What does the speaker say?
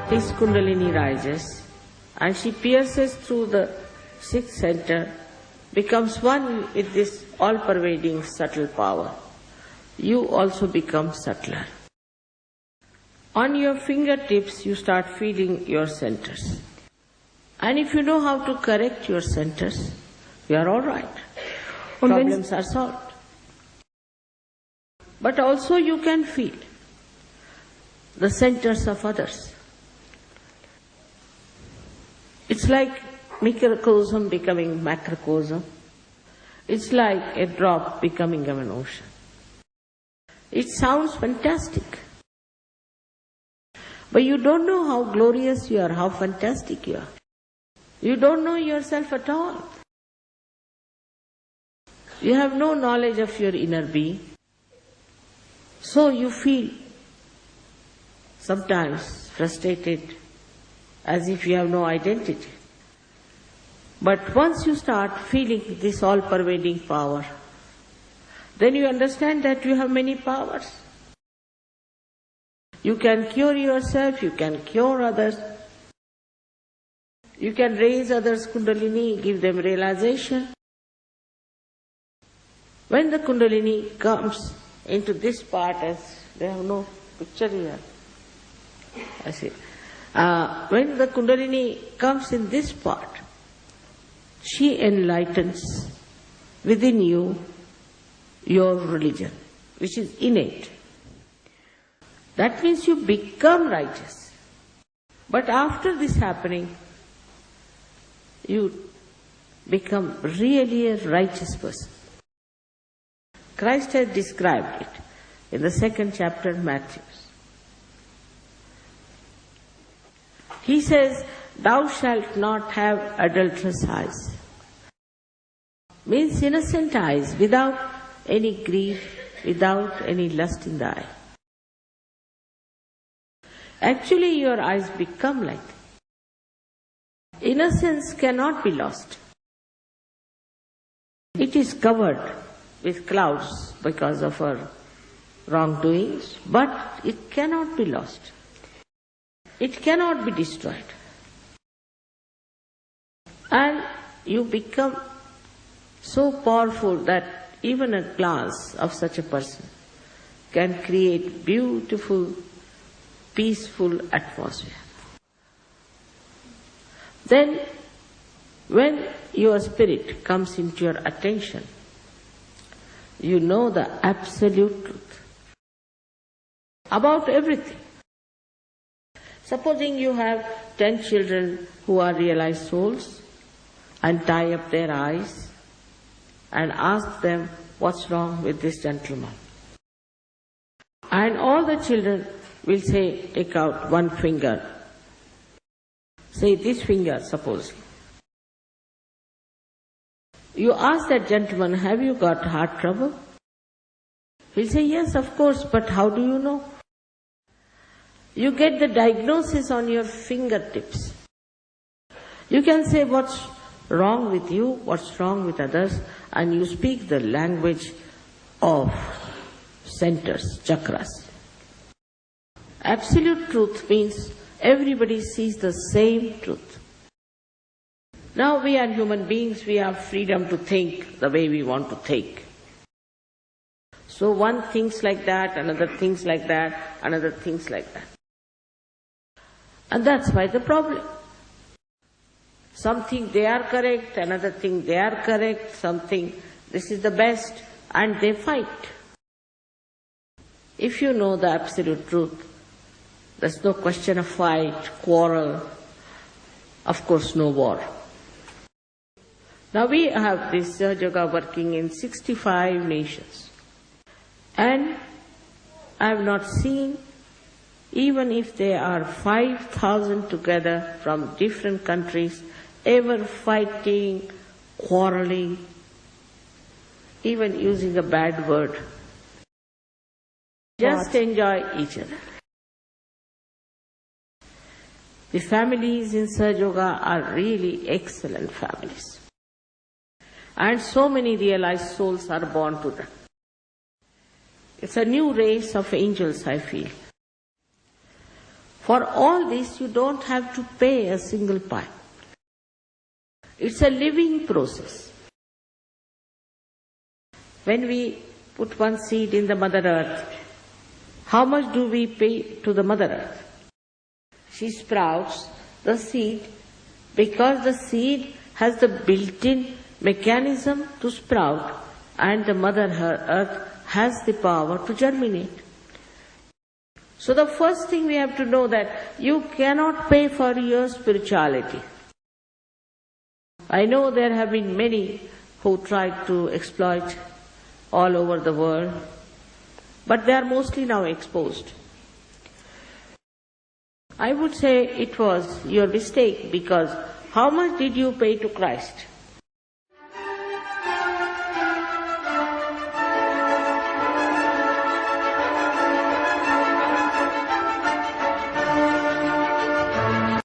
This Kundalini rises and she pierces through the sixth center, becomes one with this all-pervading subtle power. You also become subtler. On your fingertips, you start feeling your centers. And if you know how to correct your centers, you are all right. Problems are solved. But also you can feel the centers of others. It's like microcosm becoming macrocosm. It's like a drop becoming an ocean. It sounds fantastic. But you don't know how glorious you are, how fantastic you are. You don't know yourself at all. You have no knowledge of your inner being. So you feel sometimes frustrated, as if you have no identity. But once you start feeling this all-pervading power, then you understand that you have many powers. You can cure yourself, you can cure others, you can raise others' Kundalini, give them realization. When the Kundalini comes into this part, as they have no picture here, I see. When the Kundalini comes in this part, she enlightens within you your religion, which is innate. That means you become righteous. But after this happening, you become really a righteous person. Christ has described it in the 2nd chapter of Matthew. He says, "Thou shalt not have adulterous eyes." Means innocent eyes, without any greed, without any lust in the eye. Actually, your eyes become like that. Innocence cannot be lost. It is covered with clouds because of our wrongdoings, but it cannot be lost. It cannot be destroyed. And you become so powerful that even a glance of such a person can create beautiful, peaceful atmosphere. Then, when your spirit comes into your attention, you know the absolute truth about everything. Supposing you have 10 children who are realized souls and tie up their eyes and ask them, what's wrong with this gentleman? And all the children will say, take out one finger. Say this finger, suppose. You ask that gentleman, have you got heart trouble? He'll say, yes, of course, but how do you know? You get the diagnosis on your fingertips. You can say what's wrong with you, what's wrong with others, and you speak the language of centers, chakras. Absolute truth means everybody sees the same truth. Now we are human beings, we have freedom to think the way we want to think. So one thinks like that, another thinks like that, another thinks like that. And that's why the problem. Some think they are correct, another think they are correct, some think this is the best, and they fight. If you know the absolute truth, there's no question of fight, quarrel, of course no war. Now we have this Sahaja Yoga working in 65 nations. And I have not seen, even if there are 5,000 together from different countries, ever fighting, quarreling, even using a bad word. Just enjoy each other. The families in Sahaja Yoga are really excellent families. And so many realized souls are born to them. It's a new race of angels, I feel. For all this, you don't have to pay a single pie. It's a living process. When we put one seed in the Mother Earth, how much do we pay to the Mother Earth? She sprouts the seed because the seed has the built-in mechanism to sprout, and the Mother Earth has the power to germinate. So the first thing we have to know that you cannot pay for your spirituality. I know there have been many who tried to exploit all over the world, but they are mostly now exposed. I would say it was your mistake, because how much did you pay to Christ?